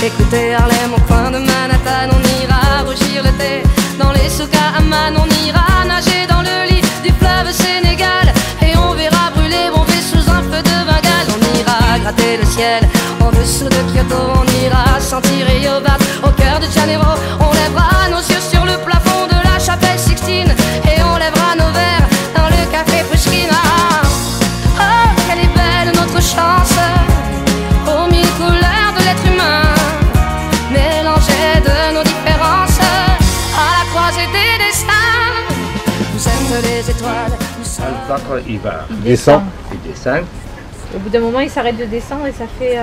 écouter Harlem au coin de Manhattan. On ira rougir le thé dans les souks à Amman. On ira nager dans le lit du fleuve Sénégal. Et on verra brûler bombé sous un feu de Bengale. On ira gratter le ciel en dessous de Kyoto. On ira sentir Rio battre au cœur de Janeiro. On lèvera nos yeux sur le plafond de la chapelle Sixtine. Et on lèvera nos verres dans le café Pushkin. Oh, quelle est belle notre chance, aux mille couleurs de l'être humain, mélangées de nos différences, à la croisée des destins. Vous êtes les étoiles, nous sommes... Le plâtre, il va. Il descend. Il descend. Au bout d'un moment, il s'arrête de descendre et ça fait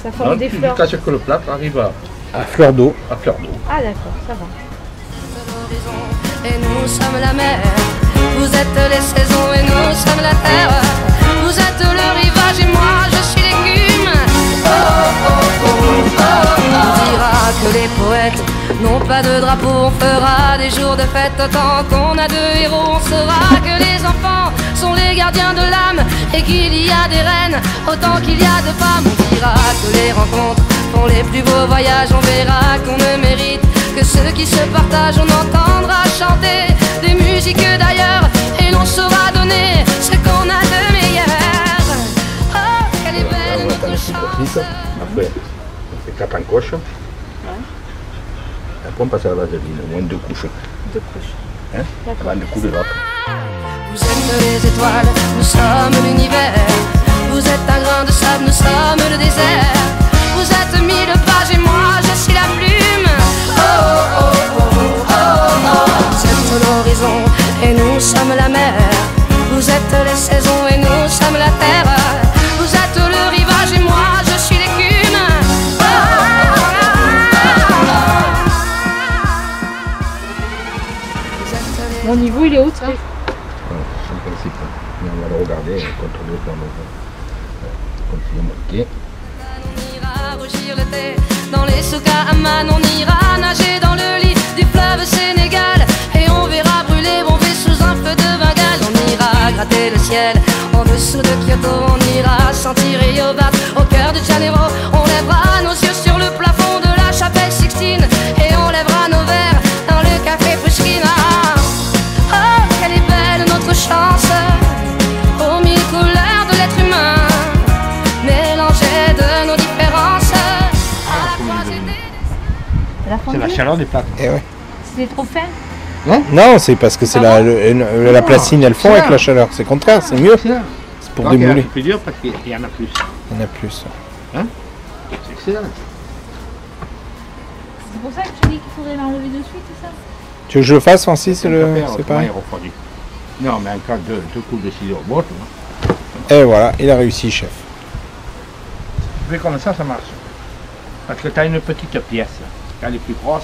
ça forme des fleurs. Jusqu'à ce que le plâtre arrive À fleur d'eau. à fleur d'eau. Ah d'accord, ça va. Et nous sommes la mer, vous êtes les saisons et nous sommes la terre. Vous êtes le rivage et moi je suis l'écume. Oh, oh, oh, oh, oh. On dira que les poètes n'ont pas de drapeau. On fera des jours de fête autant qu'on a de héros. On saura que les enfants sont les gardiens de l'âme et qu'il y a des reines autant qu'il y a de femmes. On dira que les rencontres font les plus beaux voyages. On verra qu'on ne mérite que ceux qui se partagent. On entendra chanter des musiques d'ailleurs et l'on saura donner ce qu'on a de meilleur. Oh, quelle est belle notre chance. Après, on fait 4 encoches. Après, on passe à la vaseline, au moins 2 couches. 2 couches. Hein, avant de couler l'autre. Vous êtes les étoiles, nous sommes l'univers. Vous êtes un grain de sable, nous sommes le désert. Vous êtes 1000 pages et moi je suis la plume. Oh, oh, oh, oh, oh, oh. Vous êtes l'horizon et nous sommes la mer. Vous êtes les saisons et nous sommes la terre. Vous êtes le rivage et moi je suis l'écume. Oh, oh, oh, oh. Mon niveau il est haut, très. En principe, mais on va le regarder et contrôler pour nous. Continuer à monter. On ira rougir le thé dans les souks à Amman. On ira nager dans le lit du fleuve Sénégal. Et on verra brûler bombé sous un feu de Bengale. On ira gratter le ciel en dessous de Kyoto. On ira sentir Rio battre au cœur de Janeiro. On lèvera nos yeux sur le plafond de la chapelle Sixtine. Et on lèvera nos verres dans le café Pushkin. Oh, quelle est belle notre chance, aux mille couleurs de l'être humain, mélangées de nos différences, à la croisée des... La C'est la fondue, chaleur des plâtres. Et ouais. c'était trop fin. Non, c'est parce que c'est la placine, elle fond avec la chaleur. C'est contraire, c'est mieux. C'est pour démouler. C'est plus dur parce qu'il y en a plus. Il y en a plus. Hein? C'est excellent. C'est pour ça que tu dis qu'il faudrait l'enlever de suite, c'est ça? Tu veux que je le fasse, Francis? C'est Autrement, pareil. il refroidit. Non, mais en cas de 2 coups de ciseaux au bout, Et voilà, il a réussi, chef. tu fais comme ça marche. Parce que tu as une petite pièce. Quand elle est plus grosse,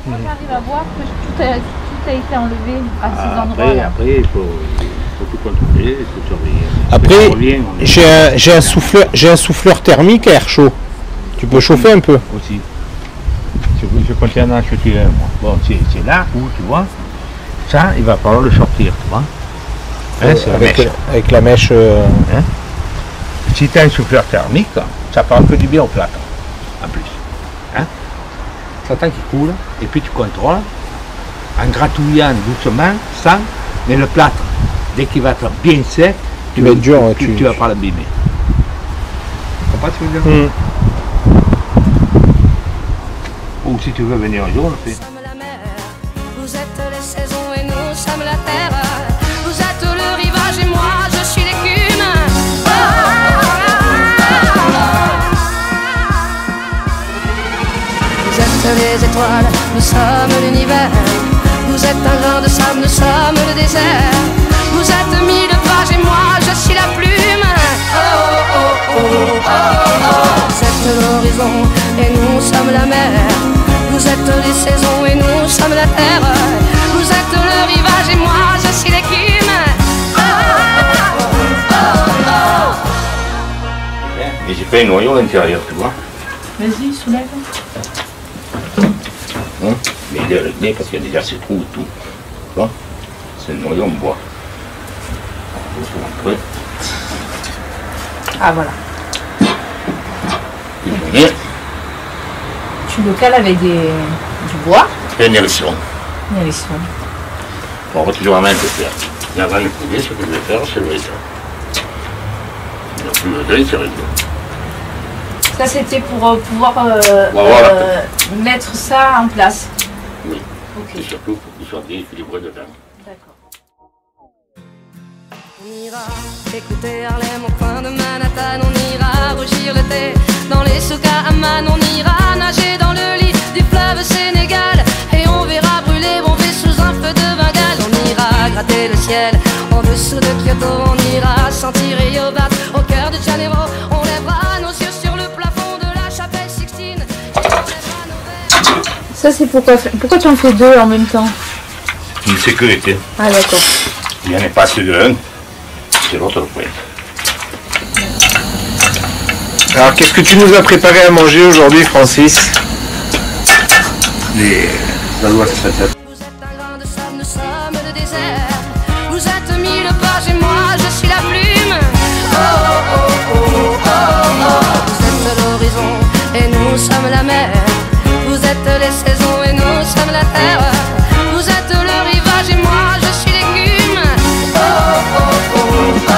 Moi j'arrive à voir que tout a été enlevé à ces endroits-là. après il faut tout contrôler, il faut surveiller. Après, On revient, on est j'ai un souffleur thermique à air chaud. Tu peux chauffer un peu. aussi. Je comptais en acheter un, moi. Bon, c'est là où, tu vois, ça, il va falloir le sortir, tu vois. Hein, c'est la mèche. Avec la mèche. Hein? Si tu as un souffleur thermique, ça fera que du bien au plâtre, en plus. Hein? Tu attends qu'il coule, et puis tu contrôles, en gratouillant doucement, sans, mais le plâtre, dès qu'il va être bien sec, Il va être dur, tu vas pas l'abîmer. Tu comprends ce que je veux dire? Ou si tu veux venir un jour, on le fait. Nous sommes la mer, vous êtes les saisons et nous sommes la terre. Vous êtes le rivage et moi je suis l'écume. Oh, oh, oh, oh. Vous êtes les étoiles, nous sommes l'univers. Vous êtes un grain de sable, nous sommes le désert. Vous êtes 1000 pages et moi je suis la plume. Oh, oh, oh, oh, oh, oh. Vous êtes l'horizon et nous sommes la mer. Vous êtes les saisons et nous sommes la terre. Vous êtes le rivage et moi je suis l'écume. Oh, oh, oh, oh, oh. Et j'ai fait un noyau à l'intérieur, tu vois. Vas-y, soulève. Hein? Mais il est réglé parce qu'il y a déjà ses trous et tout. Tu vois? C'est le noyau en bois. Après, Ah voilà. il faut venir. tu le cales avec du bois. Et une élection. Une élection. On va toujours la main de faire. La main de couler, ce que je vais faire, c'est le réseau. Il n'y a plus de deuil, c'est réglé. Ça, c'était pour pouvoir mettre ça en place. Oui. Ok. Et surtout pour qu'il soit bien équilibré dedans. D'accord. On ira écouter Harlem au coin de Manhattan, on ira rougir le thé dans les souks à Amman, on ira nager dans le lit du fleuve Sénégal et on verra brûler Bombay sous un feu de Bengale. On ira gratter le ciel en dessous de Kyoto, on ira sentir Rio Bat au cœur de Janeiro, on lèvera nos yeux sur le plafond de la chapelle Sixtine et on lèvera nos verres. Ça, c'est pourquoi tu en fais deux en même temps? Une sécurité. Ah, d'accord. Il n'y en a pas que un, c'est l'autre le point. Alors, qu'est-ce que tu nous as préparé à manger aujourd'hui, Francis? La loi spéciale. Vous êtes un grain de sable, nous sommes le désert. Vous êtes mille pages et moi je suis la plume. Oh oh oh oh oh oh. Vous êtes l'horizon et nous sommes la mer. Vous êtes les saisons et nous sommes la terre. Vous êtes le rivage et moi je suis l'écume. Oh oh oh oh oh.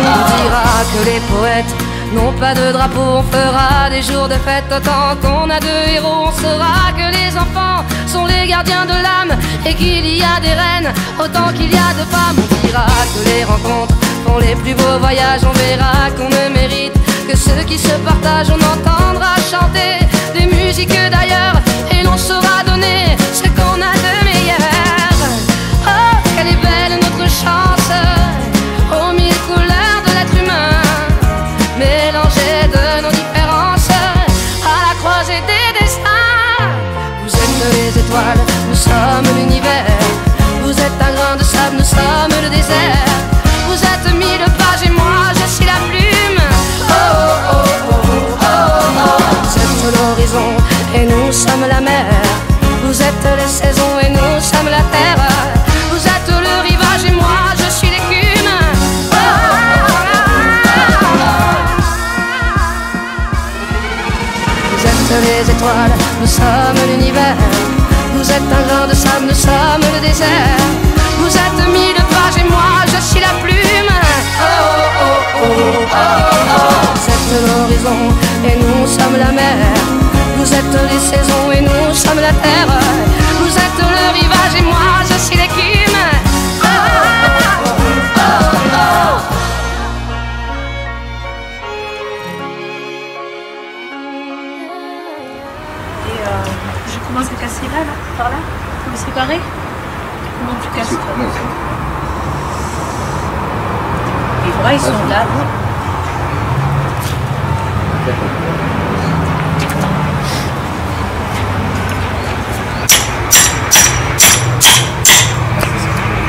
On dira que les poètes n'ont pas de drapeau, on fera des jours de fête autant qu'on a de héros. On saura que les enfants sont les gardiens de l'âme et qu'il y a des reines autant qu'il y a de femmes. On dira que les rencontres font les plus beaux voyages. On verra qu'on ne mérite que ceux qui se partagent. On entendra chanter des musiques d'ailleurs et l'on saura donner ce qu'on a de meilleur. Oh, quelle est belle notre chance aux mille couleurs de l'être humain, mélangé de nos différences à la croisée des destins. Vous êtes les étoiles, nous sommes l'univers. Vous êtes un grain de sable, nous sommes le désert. Vous êtes mille pages et moi je suis la plume. Oh oh oh oh oh oh. Vous êtes l'horizon et nous sommes la mer. Vous êtes les saisons et nous sommes la terre. Vous êtes le rivage et moi je suis l'écume. Oh, oh, oh, oh. Vous êtes les étoiles, nous sommes l'univers. Vous êtes un grain de sable, nous sommes le désert. Vous êtes mille pages et moi je suis la plume. Oh oh oh oh oh oh. Vous êtes l'horizon et nous sommes la mer. Vous êtes les saisons et nous sommes la terre. Vous êtes le rivage et moi je suis l'écume. Oh oh oh oh oh. Je commence à casser là, par là, pour le séparer. Comment tu casses? Les bras ils sont là.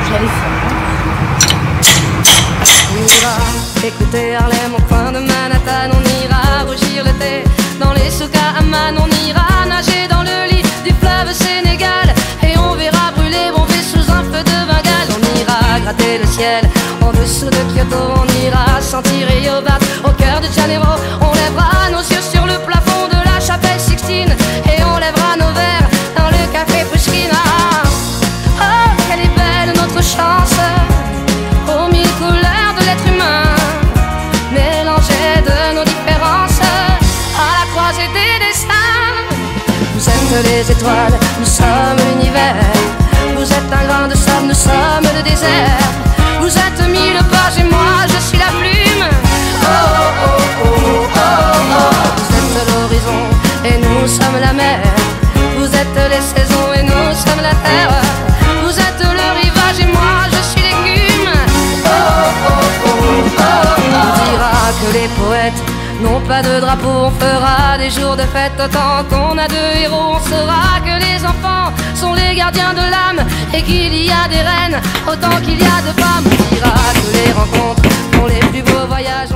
J'allais faire. On ira écouter Harlem au coin de Manhattan, on ira rougir le thé dans les souks à Amman, on ira nager dans le lit du fleuve Sénégal et on verra brûler Bombay sous un feu de Bengale. On ira gratter le ciel en dessous de Kyoto, on ira sentir Rio Bat au cœur de Janeiro, on lèvera nos yeux sur le plafond de la chapelle Sixtine et on lèvera nos verres dans le café Pushkin. Oh, quelle est belle notre chance aux mille couleurs de l'être humain, mélangé de nos différences à la croisée des destins. Vous êtes les étoiles, nous sommes l'univers. Vous êtes un grain de sable, nous sommes le désert. Vous êtes mille pages et moi je suis la plume. Oh oh oh oh oh oh. Vous êtes l'horizon et nous sommes la mer. Vous êtes les saisons et nous sommes la terre. Vous êtes le rivage et moi je suis l'écume. Oh oh oh oh oh. On dira que les poètes n'ont pas de drapeau, on fera des jours de fête autant qu'on a de héros. On saura que les enfants sont les gardiens de l'âme et qu'il y a des reines autant qu'il y a de femmes. On dira que les rencontres font les plus beaux voyages.